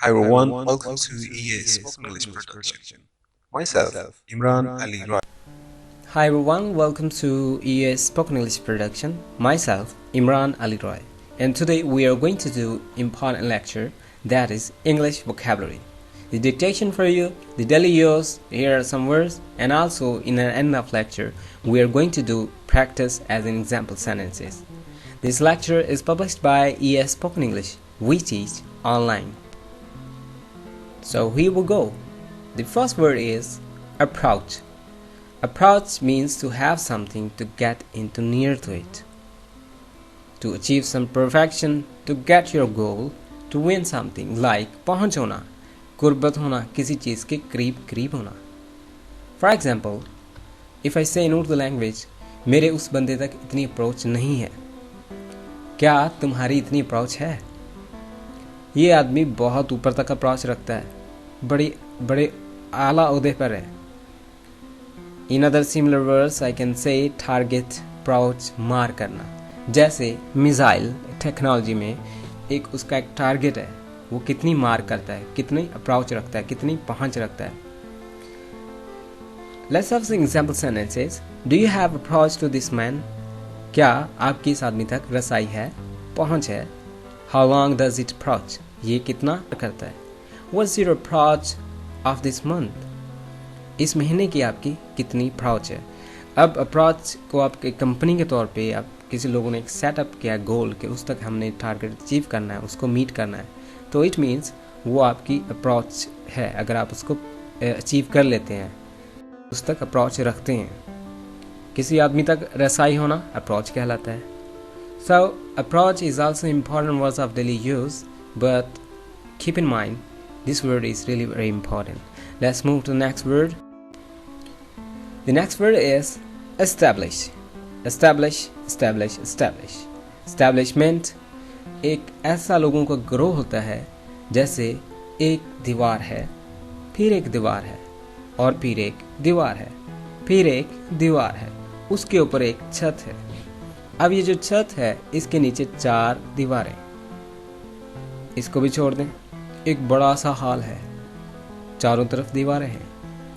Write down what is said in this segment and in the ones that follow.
Hi everyone, welcome to EA Spoken English Production. Myself, Imran Ali Roy. Hi everyone, welcome to ES Spoken English Production. Myself, Imran Ali Roy. And today we are going to do important lecture, that is English vocabulary. The dictation for you, the daily use, here are some words, and also in the end of lecture, we are going to do practice as an example sentences. This lecture is published by ES Spoken English. We teach online. So here we go. The first word is approach. Approach means to have something to get into near to it. To achieve some perfection, to get your goal, to win something like पहुंच होना, कुर्बत होना, किसी चीज़ के करीब करीब होना. For example, if I say in Urdu language, मेरे उस बंदे तक इतनी अप्रोच नहीं है. क्या तुम्हारी इतनी अप्रोच है? ये आदमी बहुत ऊपर तक अप्रोच रखता है, बड़े आला ओहदे पर है. In other similar words, I can say target, approach, मार करना. जैसे मिसाइल टेक्नोलॉजी में उसका एक टारगेट है, वो कितनी मार करता है, कितनी अप्रोच रखता है, कितनी पहुंच रखता है. Let's have some example sentences. Do you have approach to this man? क्या आपकी इस आदमी तक रसाई है, पहुंच है? How long does it approach? ये कितना करता है? What's your approach of this month? इस महीने की आपकी कितनी अप्रोच है. अब अप्रोच को आपके कंपनी के तौर पे आप किसी लोगों ने एक सेटअप किया गोल कि उस तक हमने टारगेट अचीव करना है, उसको मीट करना है, तो इट मीन्स वो आपकी अप्रोच है. अगर आप उसको अचीव कर लेते हैं, उस तक अप्रोच रखते हैं. किसी आदमी तक रसाई होना अप्रोच कहलाता है. सो approach is also important words of daily use, but keep in mind this word is really very important. Let's move to the next word. The next word is establish. Establish. Establishment एक ऐसा लोगों का ग्रोह होता है जैसे एक दीवार है, फिर एक दीवार है, और फिर एक दीवार है, फिर एक दीवार है, उसके ऊपर एक छत है. अब ये जो छत है, इसके नीचे 4 दीवारें. इसको भी छोड़ दें. एक बड़ा सा हॉल है, चारों तरफ दीवारें हैं,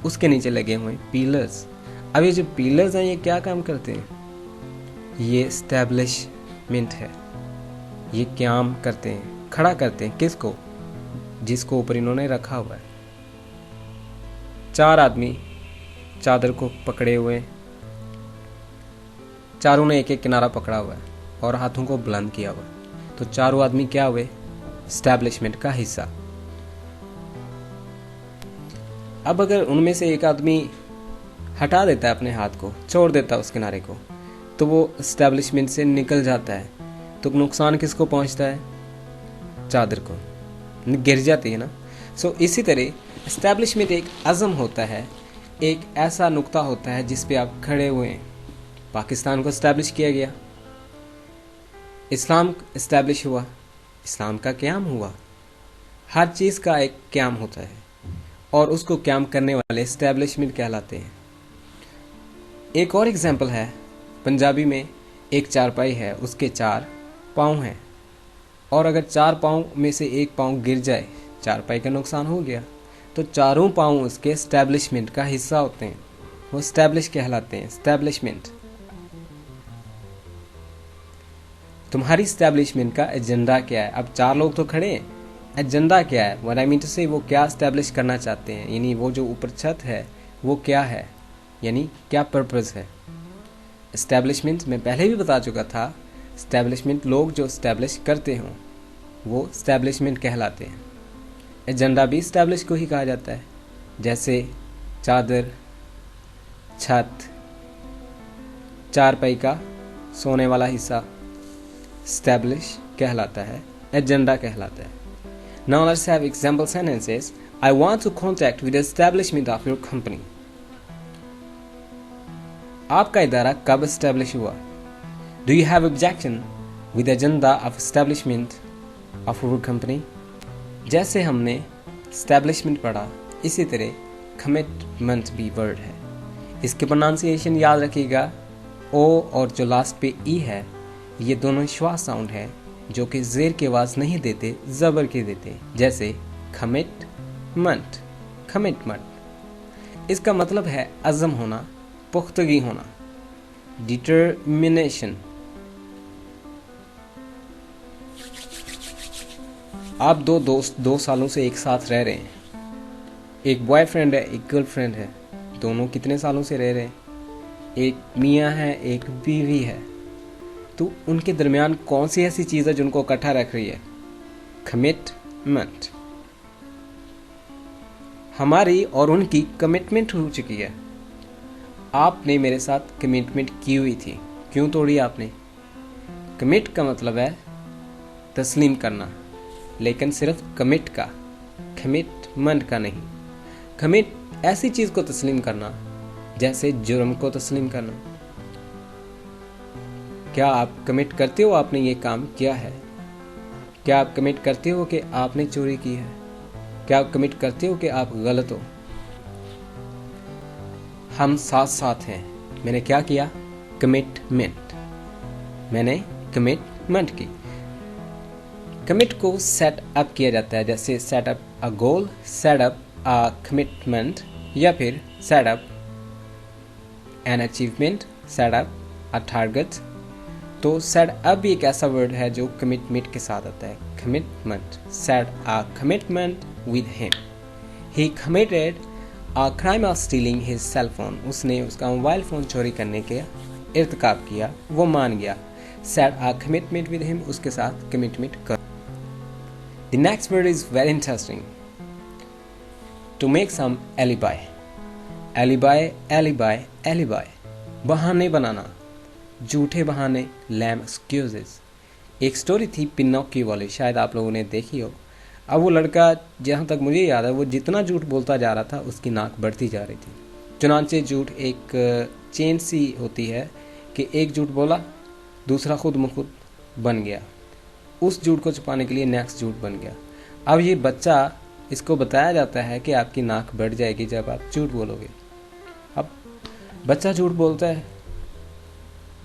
उसके नीचे लगे हुए पिलर्स. अब ये जो पिलर्स हैं, ये क्या काम करते हैं? ये एस्टैब्लिशमेंट है. ये काम करते हैं, खड़ा करते हैं किसको? जिसको ऊपर इन्होंने रखा हुआ है. 4 आदमी चादर को पकड़े हुए, चारों ने एक एक किनारा पकड़ा हुआ है और हाथों को बुलंद किया हुआ है. तो चारों आदमी क्या हुए? एस्टैब्लिशमेंट का हिस्सा. अब अगर उनमें से एक आदमी हटा देता है अपने हाथ को, छोड़ देता है उस किनारे को, तो वो एस्टैब्लिशमेंट से निकल जाता है. तो नुकसान किसको पहुंचता है? चादर को, गिर जाती है ना. सो इसी तरह एस्टैब्लिशमेंट एक अज़म होता है, एक ऐसा नुक्ता होता है जिस पे आप खड़े हुए हैं. पाकिस्तान को एस्टैब्लिश किया गया, इस्लाम एस्टैब्लिश हुआ, इस्लाम का क़याम हुआ. हर चीज़ का एक क़याम होता है और उसको क़याम करने वाले एस्टैब्लिशमेंट कहलाते हैं. एक और एग्जांपल है, पंजाबी में एक चारपाई है, उसके 4 पाँव हैं, और अगर 4 पाँव में से एक पाँव गिर जाए, चारपाई का नुकसान हो गया. तो चारों पाँव उसके एस्टैब्लिशमेंट का हिस्सा होते हैं, वो एस्टैब्लिश कहलाते हैं. एस्टैब्लिशमेंट. तुम्हारी एस्टैब्लिशमेंट का एजेंडा क्या है? अब 4 लोग तो खड़े हैं, एजेंडा क्या है? व्हाट आई मीन टू से, वो क्या एस्टैब्लिश करना चाहते हैं, यानी वो जो ऊपर छत है वो क्या है, यानी क्या पर्पस है. एस्टैब्लिशमेंट मैं पहले भी बता चुका था, एस्टैब्लिशमेंट लोग जो एस्टैब्लिश करते हों वो एस्टैब्लिशमेंट कहलाते हैं. एजेंडा भी एस्टैब्लिश को ही कहा जाता है. जैसे चादर, छत, चारपाई का सोने वाला हिस्सा एस्टैब्लिश कहलाता है, एजेंडा कहलाता है. Now let's have example sentences. I want to contact with the establishment of your company. आपका इदारा कब एस्टैब्लिश हुआ? Do you have objection with the agenda of establishment of your company? जैसे हमने establishment पढ़ा, इसी तरह commitment भी वर्ड है. इसके प्रोनाउंसिएशन याद रखिएगा. ओ और जो लास्ट पे ई है, ये दोनों श्वास साउंड है जो कि ज़ेर की आवाज़ नहीं देते, ज़बर के देते. जैसे कमिटमेंट। कमिटमेंट इसका मतलब है अज़म होना, पुख्तगी होना, डिटर्मिनेशन। आप दो दोस्त 2 सालों से एक साथ रह रहे हैं। एक बॉयफ्रेंड है, एक गर्लफ्रेंड है। दोनों कितने सालों से रह रहे हैं? एक मियाँ है, एक बीवी है। तो उनके दरमियान कौन सी ऐसी चीज़ है जिनको इकट्ठा रख रही है? कमिटमेंट। हमारी और उनकी कमिटमेंट हो चुकी है। आपने मेरे साथ कमिटमेंट की हुई थी, क्यों तोड़ी आपने? कमिट का मतलब है तस्लीम करना, लेकिन सिर्फ कमिट का, कमिटमेंट का नहीं। कमिट ऐसी चीज़ को तस्लीम करना जैसे जुर्म को तस्लीम करना। क्या आप कमिट करते हो आपने ये काम किया है? क्या आप कमिट करते हो कि आपने चोरी की है? क्या आप कमिट करते हो कि आप गलत हो? हम साथ साथ हैं। मैंने क्या किया? कमिटमेंट। मैंने कमिटमेंट की। कमिट को सेट अप किया जाता है, जैसे set up a goal, set up a commitment, या फिर set up an achievement, set up a target. तो सेट अप भी एक ऐसा वर्ड है जो कमिटमेंट के साथ आता है। Commitment, set a commitment with him. He committed a crime of stealing his cell phone. उसने उसका मोबाइल फ़ोन चोरी करने के इर्तिकाब किया, वो मान गया। Set a commitment with him, उसके साथ कमिटमेंट कर। The next word is very interesting. To make some alibi. Alibi, alibi, alibi, बहाने बनाना, झूठे बहाने, लैम एक्सक्यूजेस। एक स्टोरी थी पिनोकियो वाली, शायद आप लोगों ने देखी हो। अब वो लड़का, जहाँ तक मुझे याद है, वो जितना झूठ बोलता जा रहा था उसकी नाक बढ़ती जा रही थी। चुनांचे झूठ एक चेन सी होती है कि एक झूठ बोला, दूसरा खुद म खुद बन गया। उस झूठ को छुपाने के लिए नेक्स्ट झूठ बन गया। अब ये बच्चा, इसको बताया जाता है कि आपकी नाक बढ़ जाएगी जब आप झूठ बोलोगे। अब बच्चा झूठ बोलता है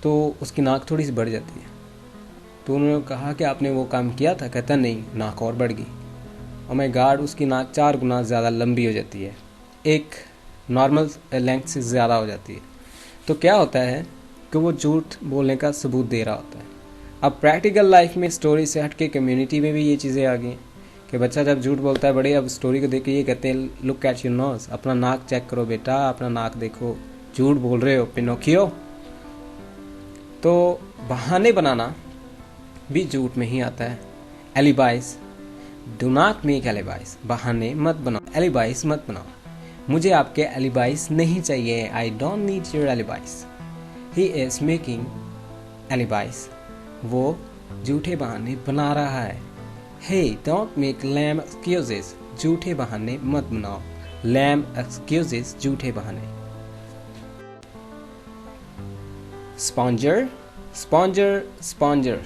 तो उसकी नाक थोड़ी सी बढ़ जाती है। तो उन्होंने कहा कि आपने वो काम किया था? कहता नहीं, नाक और बढ़ गई। और मैं गार्ड, उसकी नाक 4 गुना ज़्यादा लंबी हो जाती है, एक नॉर्मल लेंथ से ज़्यादा हो जाती है। तो क्या होता है कि वो झूठ बोलने का सबूत दे रहा होता है। अब प्रैक्टिकल लाइफ में स्टोरी से हट के कम्युनिटी में भी ये चीज़ें आ गई कि बच्चा जब झूठ बोलता है, बड़े अब स्टोरी को देख के ये कहते हैं, लुक एट योर नोज, अपना नाक चेक करो बेटा, अपना नाक देखो, झूठ बोल रहे हो पिनोकियो। तो बहाने बनाना भी झूठ में ही आता है। एलिबाइस, डू नॉट मेक एलिबाइस, बहाने मत बनाओ, एलिबाइस मत बनाओ। मुझे आपके एलिबाइस नहीं चाहिए, I don't need your alibis. He is making alibis, वो झूठे बहाने बना रहा है। Hey don't make lame excuses, झूठे बहाने मत बनाओ। लैम एक्सक्यूजेस, झूठे बहाने। Sponger, sponger, sponger,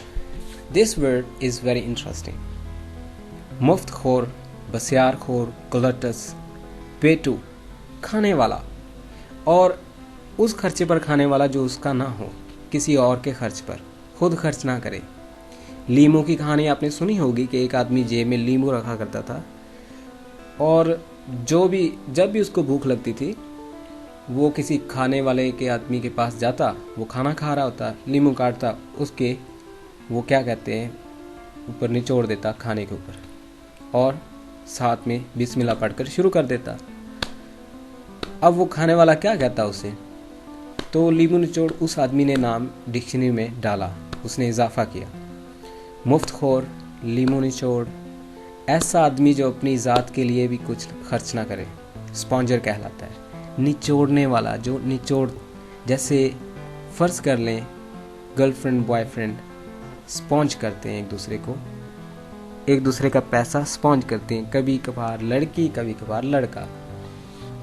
this word is very interesting. मुफ्तखोर, बसियारखोर, ग्लटस, पेटू, खाने वाला, और उस खर्चे पर खाने वाला जो उसका ना हो, किसी और के खर्च पर, खुद खर्च ना करे। लीमू की कहानी आपने सुनी होगी कि एक आदमी जेब में लीमू रखा करता था, और जब भी उसको भूख लगती थी, वो किसी खाने वाले के आदमी के पास जाता, वो खाना खा रहा होता, लीमू काटता, उसके वो क्या कहते हैं ऊपर निचोड़ देता खाने के ऊपर, और साथ में बिस्मिल्लाह पढ़कर शुरू कर देता। अब वो खाने वाला क्या कहता उसे? तो लीमू निचोड़ उस आदमी ने नाम डिक्शनरी में डाला, उसने इजाफा किया। मुफ्तखोर, लीमू निचोड़, ऐसा आदमी जो अपनी ज़ात के लिए भी कुछ खर्च ना करे, स्पॉन्जर कहलाता है। निचोड़ने वाला, जो निचोड़, जैसे फ़र्ज़ कर लें गर्लफ्रेंड बॉयफ्रेंड स्पॉन्ज करते हैं एक दूसरे का पैसा स्पॉन्ज करते हैं। कभी कभार लड़की, कभी कभार लड़का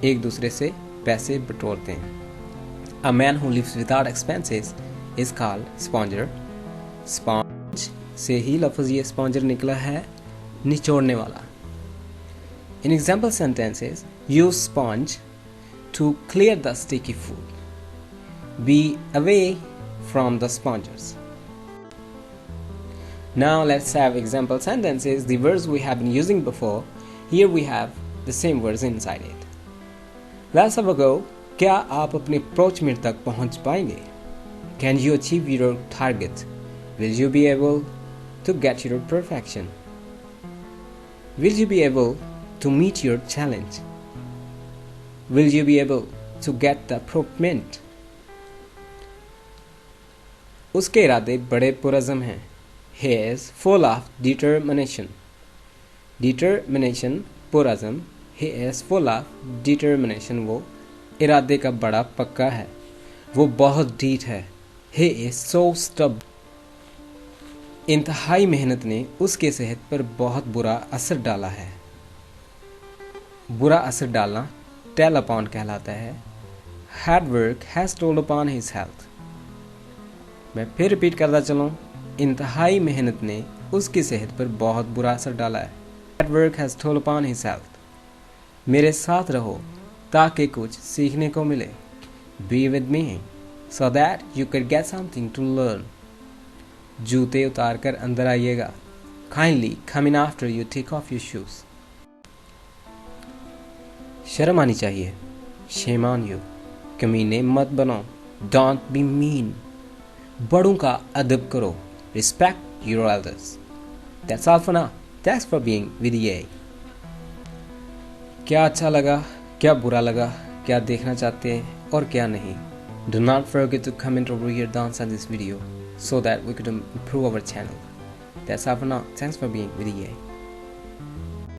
एक दूसरे से पैसे बटोरते हैं। A man who lives without expenses is called sponger. Sponge से ही लफ्ज़ ये स्पॉन्जर निकला है, निचोड़ने वाला। In example sentences, use sponge to clear the sticky food. Be away from the spongers. Now let's have example sentences, the words we have been using before. Here we have the same words inside it. Let's have a go. क्या आप अपने approachment तक पहुंच पाएंगे? Can you achieve your target? Will you be able to get your perfection? Will you be able to meet your challenge? Will you be able to get the approachment? उसके इरादे बड़े पुरज़म हैं. He is full of determination. Determination पुरज़म. He is full of determination. वो इरादे का बड़ा पक्का है. वो बहुत ढीठ है. He is so stubborn. इंतहाई मेहनत ने उसके सेहत पर बहुत बुरा असर डाला है. बुरा असर डालना tell upon कहलाता है. Hard work has told upon his health. मैं फिर रिपीट करता चलूँ. इंतहाई मेहनत ने उसकी सेहत पर बहुत बुरा असर डाला है. Hard work has told upon his health. मेरे साथ रहो ताकि कुछ सीखने को मिले. Be with me so that you could get something to learn. जूते उतार कर अंदर आइएगा. Kindly come in after you take off your shoes. शर्म आनी चाहिए. Shame on you. कमीने मत बनो. Don't be mean. बड़ों का अदब करो. Respect your elders. That's all for now. Thanks for being with EA. क्या अच्छा लगा, क्या बुरा लगा, क्या देखना चाहते हैं और क्या नहीं. Do not forget to comment over your thoughts on this video so that we could improve our channel. That's all for now. Thanks for being with EA.